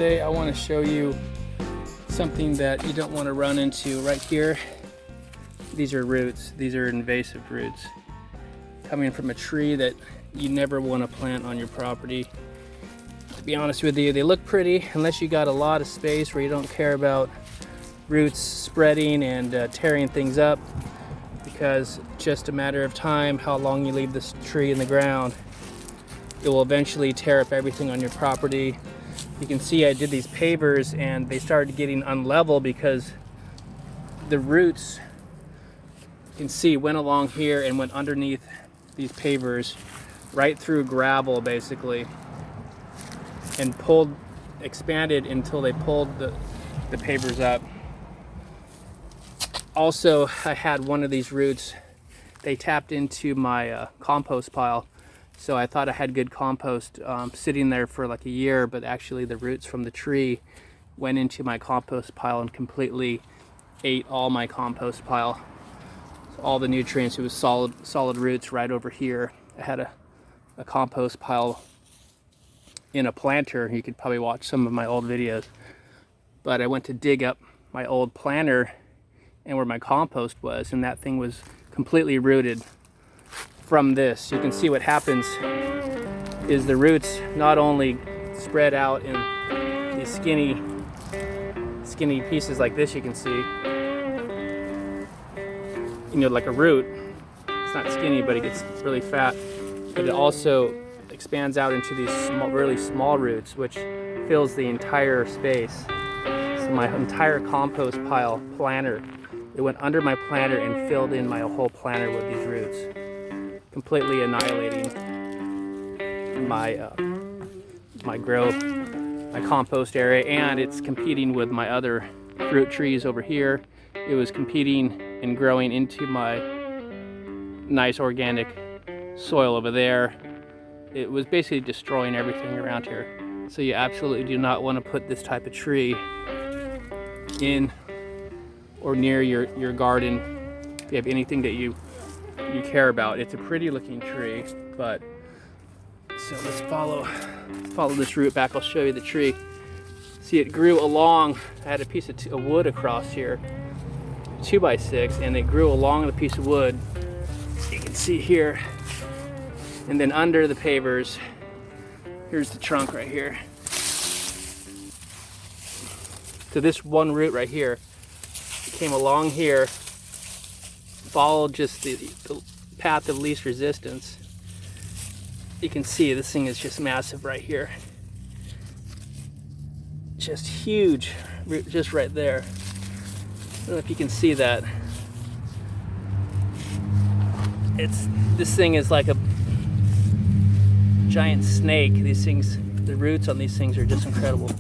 today I want to show you something that you don't want to run into right here. These are roots. These are invasive roots coming from a tree that you never want to plant on your property. To be honest with you, they look pretty unless you got a lot of space where you don't care about roots spreading and tearing things up, because it's just a matter of time how long you leave this tree in the ground. It will eventually tear up everything on your property. You can see I did these pavers and they started getting unlevel because the roots, you can see, went along here and went underneath these pavers right through gravel basically, and expanded until they pulled the pavers up. Also, I had one of these roots, they tapped into my compost pile. So I thought I had good compost sitting there for like a year, but actually the roots from the tree went into my compost pile and completely ate all my compost pile. So all the nutrients, it was solid roots right over here. I had a compost pile in a planter. You could probably watch some of my old videos. But I went to dig up my old planter and where my compost was, and that thing was completely rooted from this. You can see what happens is the roots not only spread out in these skinny pieces like this, you can see, you know, like a root. It's not skinny, but it gets really fat. But it also expands out into these really small roots, which fills the entire space. So my entire compost pile planter, it went under my planter and filled in my whole planter with these roots, completely annihilating my my compost area, and it's competing with my other fruit trees over here. It was competing and growing into my nice organic soil over there. It was basically destroying everything around here. So you absolutely do not want to put this type of tree in or near your garden if you have anything that you care about. It's a pretty looking tree, but so let's follow this root back. I'll show you the tree. See, it grew along. I had a piece of wood across here, 2x6, and it grew along the piece of wood. You can see here, and then under the pavers, here's the trunk right here. So this one root right here came along here, followed just the path of least resistance. You can see this thing is just massive right here. Just huge, just right there. I don't know if you can see that. This thing is like a giant snake. These things, the roots on these things are just incredible.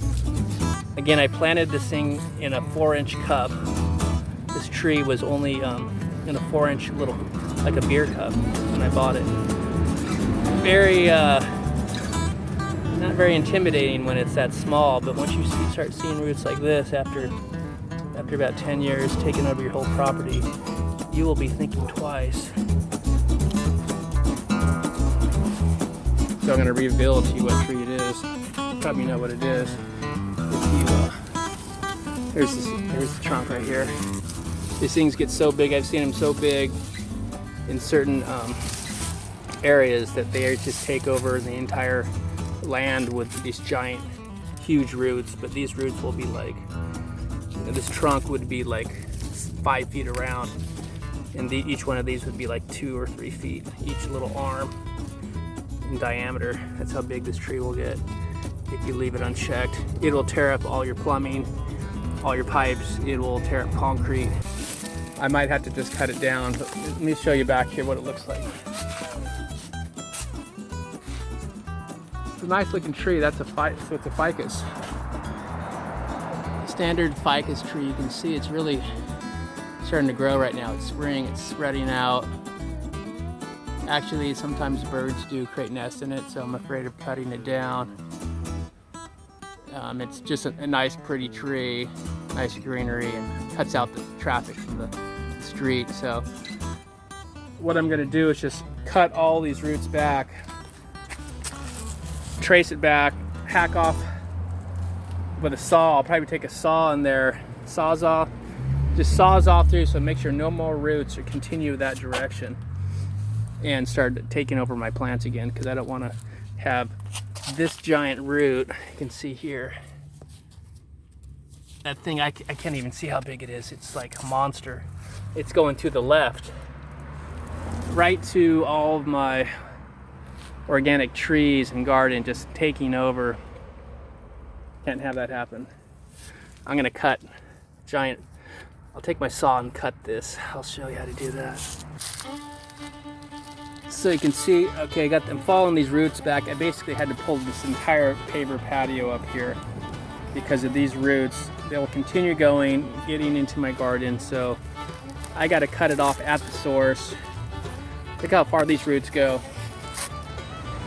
Again, I planted this thing in a 4-inch cup. This tree was only in a 4-inch little, like a beer cup when I bought it. Very, not very intimidating when it's that small, but once you start seeing roots like this after about 10 years taking over your whole property, you will be thinking twice. So I'm going to reveal to you what tree it is. You probably know what it is. Here's the trunk right here. These things get so big, I've seen them so big in certain areas that they just take over the entire land with these giant, huge roots. But these roots will be like, this trunk would be like 5 feet around, and each one of these would be like 2 or 3 feet, each little arm in diameter. That's how big this tree will get if you leave it unchecked. It will tear up all your plumbing, all your pipes. It will tear up concrete. I might have to just cut it down, but let me show you back here what it looks like. It's a nice looking tree. That's so it's a ficus. Standard ficus tree. You can see it's really starting to grow right now. It's spring, it's spreading out. Actually, sometimes birds do create nests in it, so I'm afraid of cutting it down. It's just a nice, pretty tree, nice greenery, and cuts out the traffic from the street. So what I'm going to do is just cut all these roots back, trace it back, hack off with a saw. I'll probably take a saw in there, sawzall, just saws through, so make sure no more roots or continue that direction, and start taking over my plants again, because I don't want to have this giant root. You can see here, that thing, I can't even see how big it is. It's like a monster. It's going to the left, right to all of my organic trees and garden, just taking over. Can't have that happen. I'm gonna cut giant. I'll take my saw and cut this. I'll show you how to do that. So you can see, okay, I'm following these roots back. I basically had to pull this entire paver patio up here because of these roots. They'll continue going, getting into my garden, so I gotta cut it off at the source. Look how far these roots go.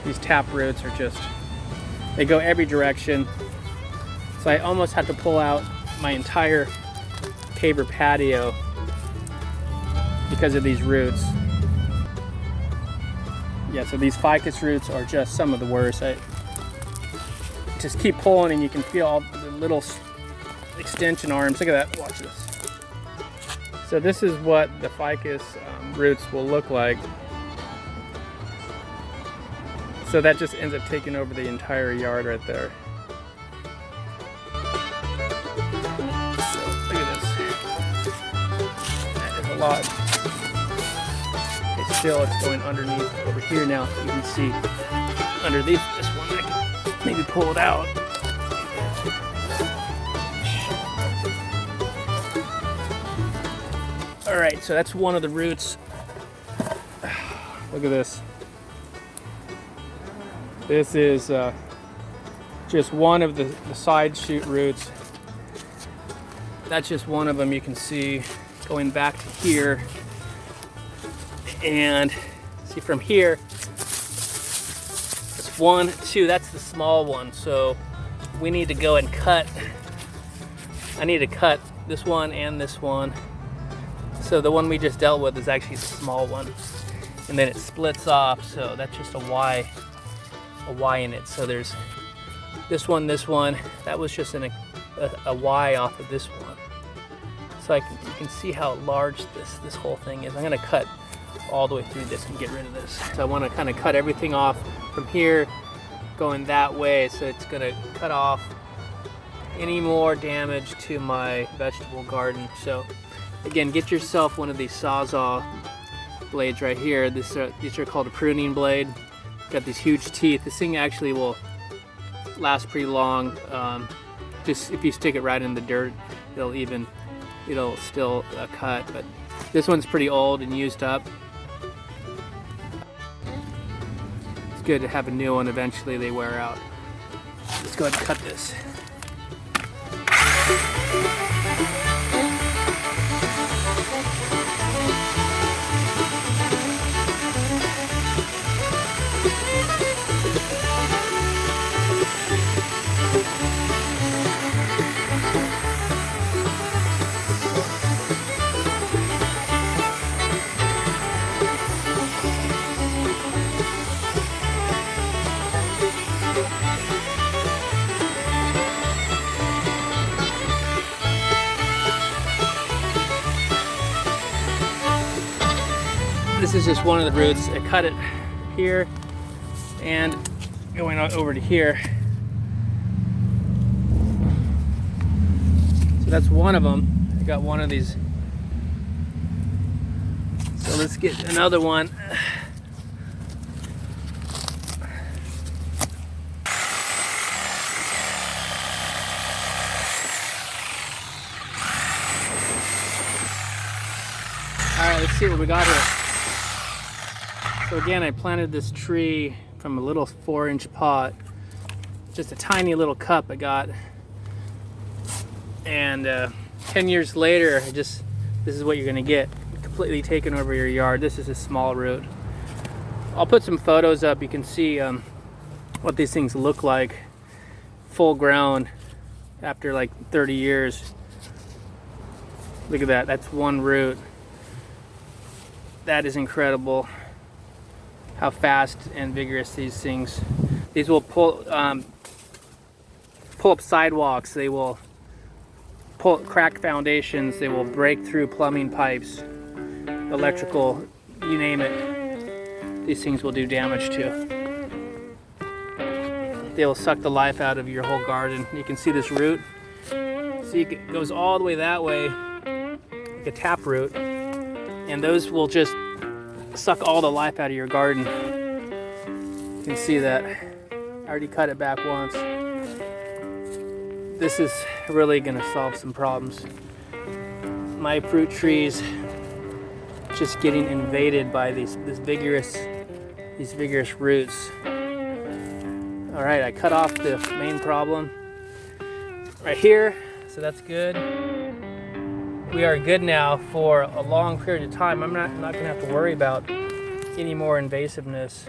These tap roots are just, they go every direction. So I almost had to pull out my entire paver patio because of these roots. Yeah, so these ficus roots are just some of the worst. I just keep pulling and you can feel all the little extension arms. Look at that, watch this. So this is what the ficus roots will look like. So that just ends up taking over the entire yard right there. Lot. Okay, still it's going underneath over here now. You can see underneath this one. I can maybe pull it out. All right, so that's one of the roots. Look at this. This is just one of the side shoot roots. That's just one of them. You can see going back to here, and see from here, it's 1, 2, that's the small one. So we need to go and cut. I need to cut this one and this one. So the one we just dealt with is actually the small one, and then it splits off. So that's just a Y in it. So there's this one. That was just a Y off of this one. So you can see how large this whole thing is. I'm gonna cut all the way through this and get rid of this. So I wanna kind of cut everything off from here, going that way, so it's gonna cut off any more damage to my vegetable garden. So again, get yourself one of these sawzall blades right here. These are called a pruning blade. Got these huge teeth. This thing actually will last pretty long. Just if you stick it right in the dirt, it'll still cut, but this one's pretty old and used up. It's good to have a new one. Eventually they wear out. Let's go ahead and cut this. This is just one of the roots. I cut it here and going on over to here. So that's one of them. I got one of these. So let's get another one. All right, let's see what we got here. So again, I planted this tree from a little 4-inch pot, just a tiny little cup I got, and 10 years later, this is what you're gonna get, completely taken over your yard. This is a small root. I'll put some photos up. You can see what these things look like full grown after like 30 years. Look at that, that's one root. That is incredible. How fast and vigorous these will pull pull up sidewalks, they will crack foundations, they will break through plumbing pipes, electrical, you name it. These things will do damage to. They will suck the life out of your whole garden. You can see this root. See, it goes all the way that way, like a tap root, and those will just suck all the life out of your garden. You can see that. I already cut it back once. This is really going to solve some problems. My fruit trees just getting invaded by these vigorous roots. All right, I cut off the main problem right here, so that's good. We are good now for a long period of time. I'm not going to have to worry about any more invasiveness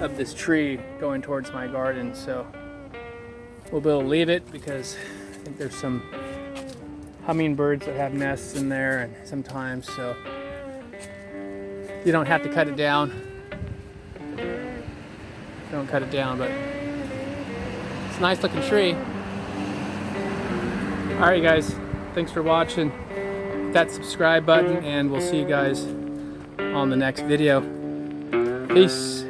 of this tree going towards my garden. So we'll be able to leave it because I think there's some hummingbirds that have nests in there, and sometimes, so you don't have to cut it down. Don't cut it down, but it's a nice looking tree. All right, guys, thanks for watching. Hit that subscribe button, and we'll see you guys on the next video. Peace.